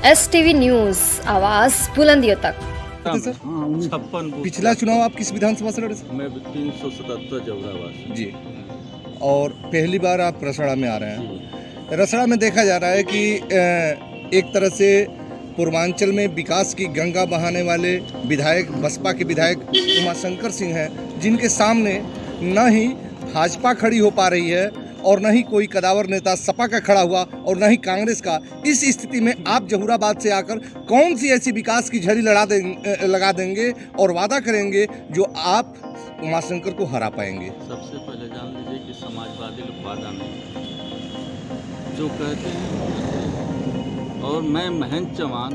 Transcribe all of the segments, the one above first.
STV news, आवाज़ बुलंदियों तक। Sir 56 पिछला चुनाव आप किस विधानसभा से लड़े सर? मैं 377 जबराबाद जी, और पहली बार आप रसड़ा में आ रहे हैं। रसड़ा में देखा जा रहा है कि एक तरह से पूर्वांचल में विकास की गंगा बहाने वाले विधायक बसपा के विधायक उमाशंकर सिंह हैं, जिनके सामने न ही भाजपा खड़ी हो पा रही है और न ही कोई कदावर नेता सपा का खड़ा हुआ और न ही कांग्रेस का। इस स्थिति में आप जहूराबाद से आकर कौन सी ऐसी विकास की झड़ी लगा देंगे और वादा करेंगे जो आप उमाशंकर को हरा पाएंगे? सबसे पहले जान लीजिए कि समाजवादी लोग वादा नहीं जो कहते हैं। और मैं महेंद्र चौहान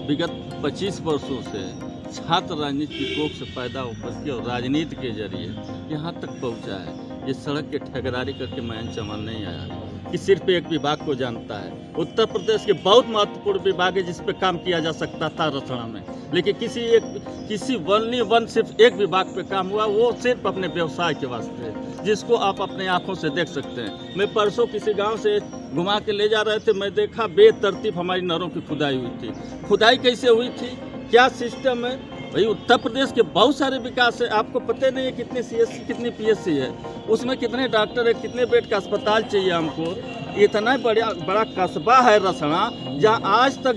विगत 25 वर्षों से छात्र राजनीति की कोख से पैदा होकर के और राजनीति के जरिए यहाँ तक पहुँचा है। ये सड़क के ठेकेदारी करके महेंद्र चौहान नहीं आया कि सिर्फ एक विभाग को जानता है। उत्तर प्रदेश के बहुत महत्वपूर्ण विभाग है जिस पे काम किया जा सकता था रसड़ा में, लेकिन किसी वन सिर्फ एक विभाग पे काम हुआ, वो सिर्फ अपने व्यवसाय के वास्ते, जिसको आप अपने आंखों से देख सकते हैं। मैं परसों किसी गांव से घुमा के ले जा रहे थे, मैं देखा बेतरतीब हमारी नहरों की खुदाई हुई थी। खुदाई कैसे हुई थी, क्या सिस्टम है भाई? उत्तर प्रदेश के बहुत सारे विकास है, आपको पता नहीं है कितनी CSC कितनी PSC है, उसमें कितने डॉक्टर है, कितने बेड का अस्पताल चाहिए हमको। इतना बड़ा कस्बा है रसड़ा, जहाँ आज तक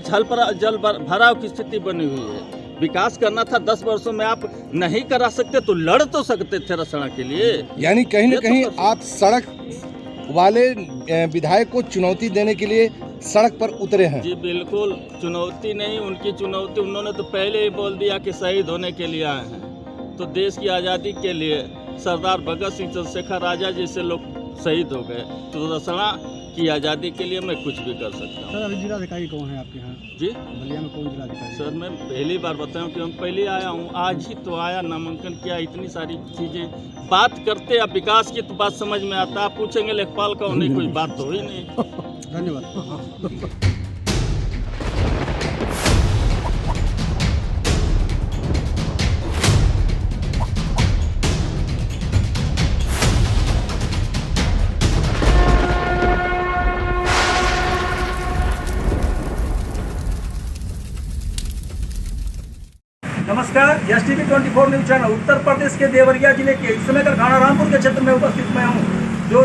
जल भराव की स्थिति बनी हुई है। विकास करना था 10 वर्षों में, आप नहीं करा सकते तो लड़ तो सकते थे रसड़ा के लिए। यानी कहीं न कहीं आप सड़क वाले विधायक को चुनौती देने के लिए सड़क पर उतरे हैं? जी बिल्कुल, चुनौती नहीं, उनकी चुनौती, उन्होंने तो पहले ही बोल दिया कि शहीद होने के लिए आए हैं। तो देश की आज़ादी के लिए सरदार भगत सिंह, चंद्रशेखर आज़ाद जैसे लोग शहीद हो गए, तो रसड़ा की आज़ादी के लिए मैं कुछ भी कर सकता हूँ। सर अभी जिलाधिकारी कौन है आपके यहाँ? जी बलिया में कौन जिलाधिकारी? सर मैं पहली बार बताऊं कि मैं पहले आया हूँ, आज ही तो आया, नामांकन किया, इतनी सारी चीज़ें बात करते अब विकास की तो बात समझ में आता। आप पूछेंगे लेखपाल का नहीं, कोई बात तो हुई नहीं। धन्यवाद। नमस्कार, STV 24 news channel Uttar Pradesh के देवरिया जिले के इस समय खाना रामपुर के क्षेत्र में उपस्थित मैं हूँ, जो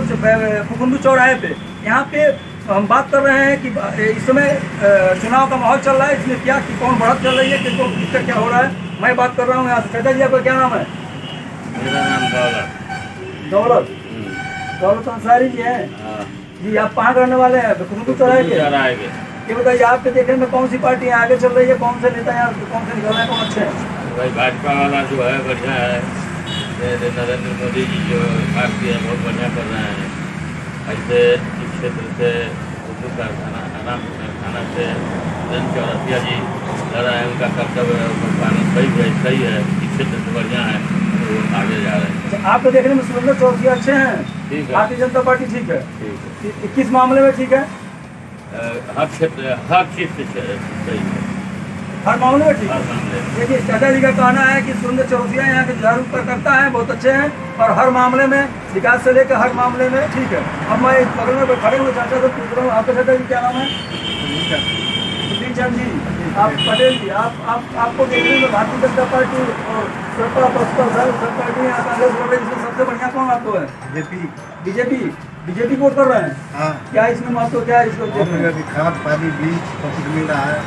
फुकुंडू चौराहे पे। यहाँ पे हम बात कर रहे हैं कि इस समय चुनाव का माहौल चल रहा है, इसमें क्या कि कौन बढ़त चल रही है, किसको किसका क्या हो रहा है। मैं बात कर रहा हूँ यहाँ से। चाचा जी आपका क्या नाम है? मेरा नाम दौलत अंसारी जी हैं जी। आप कहाँ रहने वाले हैं? फुकुंडू चौराहे के। ये बताइए, आपके देखने में कौन सी पार्टी आगे चल रही है, कौन से नेता यहाँ कौन से निकल रहे हैं, कौन अच्छे हैं? भाई भाजपा वाला जो है बढ़िया है, नरेंद्र मोदी जी जो पार्टी है बहुत बढ़िया कर रहे हैं। ऐसे इस क्षेत्र से उर्दू कारखाना आराम कारखाना से जन चौरसिया जी लड़ रहे हैं, उनका कर्तव्य पालन सही है, इस क्षेत्र से बढ़िया है, तो आगे जा रहे हैं। अच्छा, आपको देखने में सुरेंद्र चौरसिया अच्छे हैं? ठीक है। भारतीय जनता पार्टी ठीक है? ठीक है। किस मामले में ठीक है? हर क्षेत्र से सही है, हर मामले में ठीक हर है। मामले में। देखिए, चाचा जी का कहना है कि सुरेंद्र चौरसिया यहाँ के जागरूकता है, बहुत अच्छे हैं, और हर मामले में विकास से लेकर हर मामले में ठीक है। अब मैं इस बगल में खड़े हुए चाचा से पूछ रहा हूँ, आपका चाचा जी क्या नाम है? सुधीर चंद जी। आप पटेल जी, आपको देखने में भारतीय जनता पार्टी और सपा बसपा सब पार्टी यहाँ कांग्रेस लड़ रही है, इसमें सबसे बढ़िया कौन आपको है? बीजेपी वोट कर रहे हैं? हाँ। क्या इसमें महत्व क्या है इसको? खाद पानी बीज सब मिल रहा है,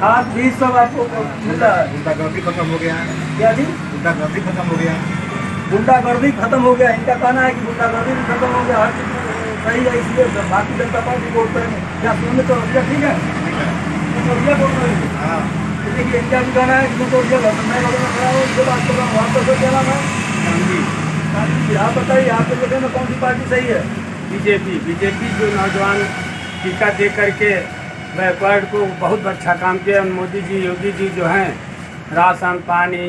खाद बीज सब आपको मिल रहा है। गुंडागर्दी खत्म हो गया है। क्या जी? गुंडागर्दी खत्म हो गया। गुंडागर्दी खत्म हो गया, इनका कहना है कि गुंडागर्दी भी खत्म हो गया, हर चीज सही है, इसलिए भारतीय जनता पार्टी वोट करेंगे। क्या सुरेंद्र चौरसिया ठीक है? चौरसिया वोट करेंगे। हाँ। देखिए, इनका भी कहना है कि चौरसिया मैं बगल में खड़ा हूँ, इससे बात कर रहा हूँ। आपका क्या नाम है? आप बताइए, आपके देखने में कौन सी पार्टी सही है? बीजेपी जो नौजवान टीका दे करके बैकवर्ड को बहुत अच्छा काम किया। मोदी जी, योगी जी जो हैं राशन पानी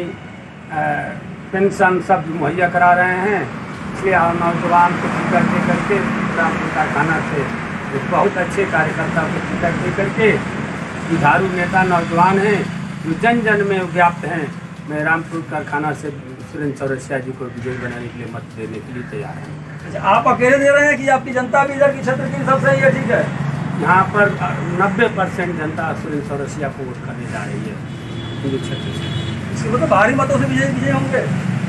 पेंशन सब मुहैया करा रहे हैं, इसलिए नौजवान को टीका दे करके रामपुर कारखाना से एक बहुत अच्छे कार्यकर्ता को टीका दे करके जुझारू नेता नौजवान हैं जो जन जन में व्याप्त हैं। मैं रामपुर कारखाना से सुरेंद्र चौरसिया जी को विजयी बनाने के लिए मत देने के लिए तैयार हैं। अच्छा, आप अकेले दे रहे हैं कि आपकी जनता भी इधर की क्षेत्र की सब सही है? ठीक है। यहाँ पर 90% जनता सुरेंद्र चौरसिया को वोट करने जा रही है हिंदू क्षेत्र से। इसके मतलब भारी मतों से विजय होंगे,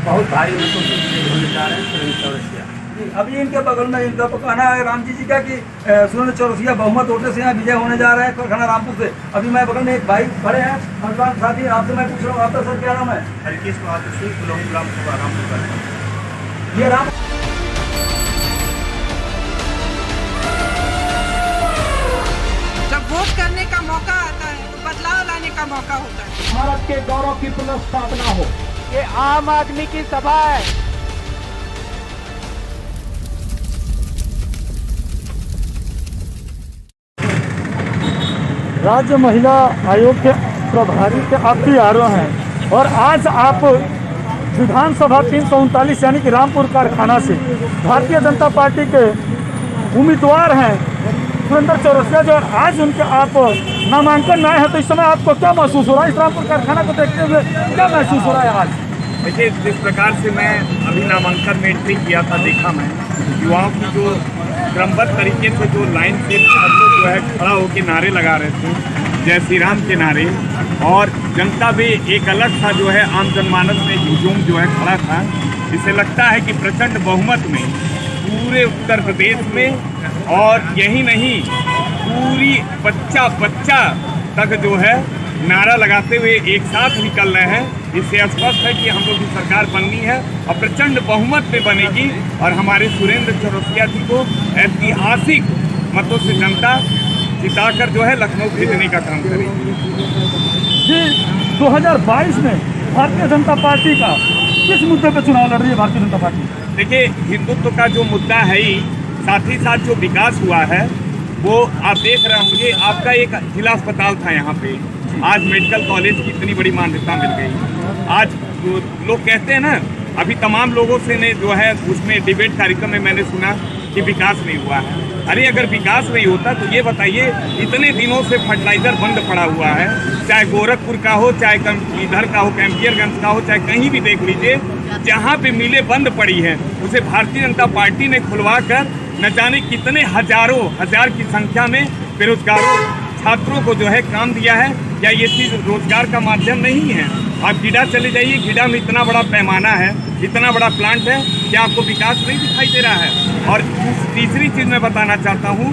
बहुत भारी मतों से विजय होने जा रहे हैं सुरेंद्र चौरसिया। अभी इनके बगल में इनका कहना है राम जी का कि सुरेंद्र चौरसिया बहुमत वोटों से यहाँ विजय होने जा रहे हैं कारखाना रामपुर से। अभी मैं बगल में एक भाई खड़े हैं नौजवान साथी, आपसे मैं पूछ रहा हूँ, आपका सर क्या नाम है? हरकिस रामपुर ये राम जब वोट करने का मौका आता है तो बदलाव लाने का मौका होता है। भारत के गौरव की पुनर्स्थापना हो, ये आम आदमी की सभा है। राज्य महिला आयोग के प्रभारी के आप PRO हैं और आज आप विधानसभा 339 यानी कि रामपुर कारखाना से भारतीय जनता पार्टी के उम्मीदवार हैं सुरेंद्र चौरसिया जो, आज उनके आप नामांकन में आए हैं, तो इस समय आपको क्या महसूस हो रहा है? इस रामपुर कारखाना को देखते हुए क्या महसूस हो रहा है आज? देखिए, जिस प्रकार से मैं अभी नामांकन में एंट्री किया था, देखा मैं युवाओं की जो क्रमबद्ध तरीके से जो लाइन से सब लोग जो है खड़ा होकर नारे लगा रहे थे, जय श्री राम के नारे, और जनता भी एक अलग था जो है आम जनमानस में हुजूम जो है खड़ा था। इससे लगता है कि प्रचंड बहुमत में पूरे उत्तर प्रदेश में, और यही नहीं पूरी बच्चा तक जो है नारा लगाते हुए एक साथ निकल रहे हैं। इससे स्पष्ट है कि हम लोग की सरकार बननी है और प्रचंड बहुमत में बनेगी, और हमारे सुरेंद्र चौरसिया जी को ऐतिहासिक मतों से जनता जिताकर जो है लखनऊ भेजने का काम करेगी। जी, 2022 में भारतीय जनता पार्टी का किस मुद्दे पर चुनाव लड़ रही है भारतीय जनता पार्टी? देखिए, हिंदुत्व का जो मुद्दा है ही, साथ ही साथ जो विकास हुआ है वो आप देख रहे होंगे। आपका एक जिला अस्पताल था यहाँ पे, आज मेडिकल कॉलेज की इतनी बड़ी मान्यता मिल गई। आज लोग कहते हैं ना, अभी तमाम लोगों से ने जो है उसमें डिबेट कार्यक्रम में मैंने सुना कि विकास नहीं हुआ है। अरे अगर विकास नहीं होता तो ये बताइए, इतने दिनों से फर्टिलाइजर बंद पड़ा हुआ है, चाहे गोरखपुर का हो, चाहे इधर का हो, कैंपियरगंज का हो, चाहे कहीं भी देख लीजिए, जहाँ पे मिलें बंद पड़ी है उसे भारतीय जनता पार्टी ने खुलवा कर न जाने कितने हजार की संख्या में बेरोजगारों छात्रों को जो है काम दिया है। क्या ये चीज़ रोजगार का माध्यम नहीं है? आप गीडा चले जाइए, गीडा में इतना बड़ा पैमाना है, इतना बड़ा प्लांट है, क्या आपको विकास नहीं दिखाई दे रहा है? और तीसरी चीज़ मैं बताना चाहता हूँ,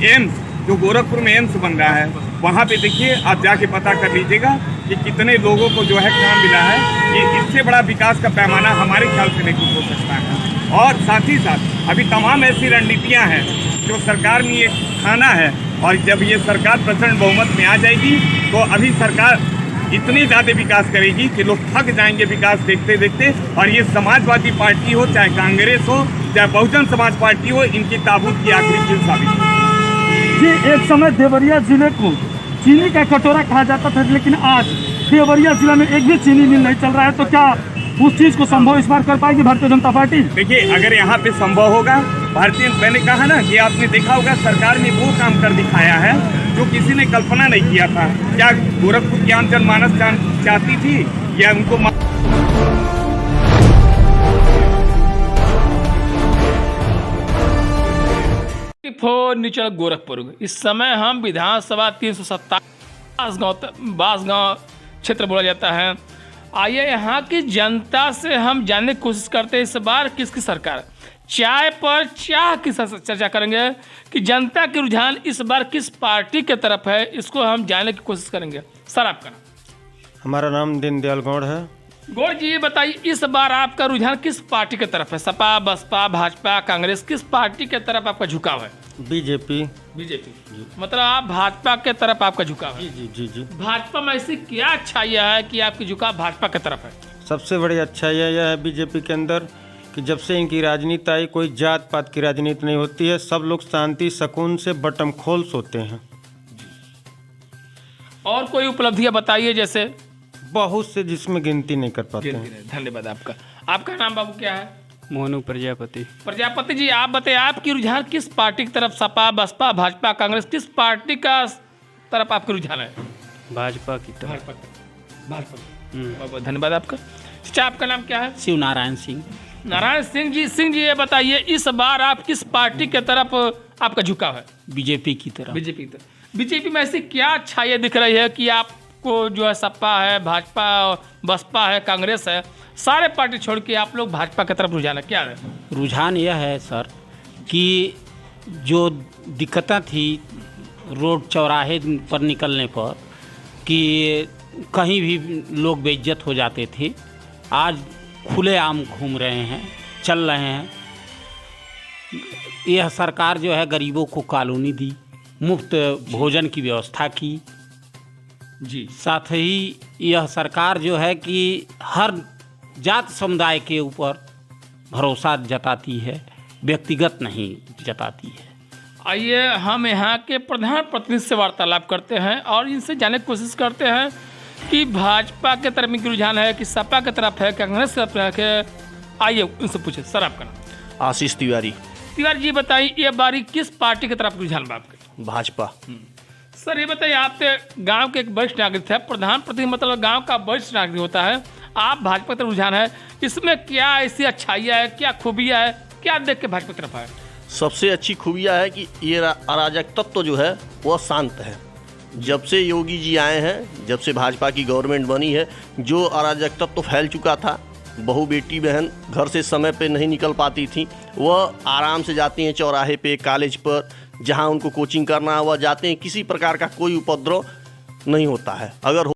एम्स जो गोरखपुर में एम्स बन रहा है, वहाँ पे देखिए, आप जाके पता कर लीजिएगा कि कितने लोगों को जो है काम मिला है। ये इससे बड़ा विकास का पैमाना हमारे ख्याल से नहीं कुछ हो सकता है। और साथ ही साथ अभी तमाम ऐसी रणनीतियाँ हैं जो सरकार ने ये ठाना है, और जब ये सरकार प्रचंड बहुमत में आ जाएगी तो अभी सरकार इतनी ज़्यादा विकास करेगी कि लोग थक जाएंगे विकास देखते देखते। और ये समाजवादी पार्टी हो, चाहे कांग्रेस हो, चाहे बहुजन समाज पार्टी हो, इनकी ताबूत की आखिरी कील साबित है। जी, एक समय देवरिया जिले को चीनी का कटोरा कहा जाता था, लेकिन आज देवरिया जिला में एक भी चीनी मिल नहीं चल रहा है, तो क्या उस चीज़ को संभव इस बार कर पाएगी भारतीय जनता पार्टी? देखिए, अगर यहाँ पे संभव होगा, मैंने कहा ना कि आपने देखा होगा सरकार ने वो काम कर दिखाया है जो किसी ने कल्पना नहीं किया था। क्या गोरखपुर की आम जनमानस चाहती थी या उनको नीचल गोरखपुर। इस समय हम विधानसभा 327 बांसगांव क्षेत्र बोला जाता है। आइए यहाँ की जनता से हम जानने की कोशिश करते हैं इस बार किसकी सरकार। चाय पर चाह की चर्चा करेंगे कि जनता के रुझान इस बार किस पार्टी के तरफ है, इसको हम जानने की कोशिश करेंगे। सर, आपका नाम? हमारा नाम दीनदयाल गौड़ है। गौड़ जी, ये बताइए इस बार आपका रुझान किस पार्टी के तरफ है? सपा, बसपा, भाजपा, कांग्रेस, किस पार्टी के तरफ आपका झुकाव है? बीजेपी। मतलब आप भाजपा के तरफ आपका झुकाव है? जी। भाजपा में ऐसी क्या अच्छाइयाँ है कि आपकी झुकाव भाजपा की तरफ है? सबसे बड़ी अच्छाई यह है बीजेपी के अंदर कि जब से इनकी राजनीति आई, कोई जात पात की राजनीति नहीं होती है, सब लोग शांति सुकून से बटम खोल सोते हैं। और कोई उपलब्धियां बताइए। जैसे बहुत से जिसमें गिनती नहीं कर पाते हैं। धन्यवाद आपका। आपका नाम बाबू क्या है? मोनू प्रजापति। प्रजापति जी, आप बताइए आपकी रुझान किस पार्टी की तरफ? सपा, बसपा, भाजपा, कांग्रेस, किस पार्टी का तरफ आपका रुझान है? भाजपा की तरफ। भाजपा। बहुत धन्यवाद आपका। चाचा, आपका नाम क्या है? शिव नारायण सिंह। नारायण सिंह जी, ये बताइए इस बार आप किस पार्टी के तरफ आपका झुकाव है? बीजेपी की तरफ। बीजेपी में ऐसी क्या अच्छाई दिख रही है कि आपको जो है सपा है, भाजपा, बसपा है, कांग्रेस है, सारे पार्टी छोड़ के आप लोग भाजपा की तरफ रुझान है, क्या है? रुझान यह है सर कि जो दिक्कतें थी रोड चौराहे पर निकलने पर कि कहीं भी लोग बेइज्जत हो जाते थे, आज खुलेआम घूम रहे हैं, चल रहे हैं। यह सरकार जो है गरीबों को कॉलोनी दी, मुफ्त भोजन की व्यवस्था की जी। साथ ही यह सरकार जो है कि हर जात समुदाय के ऊपर भरोसा जताती है, व्यक्तिगत नहीं जताती है। आइए हम यहाँ के प्रधान प्रतिनिधि से वार्तालाप करते हैं और इनसे जानने की कोशिश करते हैं कि भाजपा के तरफ में रुझान है कि सपा की तरफ है, कांग्रेस की तरफ है। आइए उनसे पूछे। सर आपका नाम? आशीष तिवारी। तिवारी जी बताइए, ये बारी किस पार्टी की तरफ रुझान है आपके? भाजपा। सर ये बताइए, आप गांव के एक वरिष्ठ नागरिक थे, प्रधान प्रतिनिधि मतलब गांव का वरिष्ठ नागरिक होता है, आप भाजपा की तरफ रुझान है, इसमें क्या ऐसी अच्छाइयाँ है, क्या खूबियाँ है, क्या देख के भाजपा की तरफ है? सबसे अच्छी खूबियाँ है कि ये अराजक तत्व जो है वह शांत है। जब से योगी जी आए हैं, जब से भाजपा की गवर्नमेंट बनी है, जो अराजक तत्व फैल चुका था, बहू बेटी बहन घर से समय पे नहीं निकल पाती थी, वह आराम से जाती हैं चौराहे पे, कॉलेज पर, जहां उनको कोचिंग करना है वह जाते हैं, किसी प्रकार का कोई उपद्रव नहीं होता है। अगर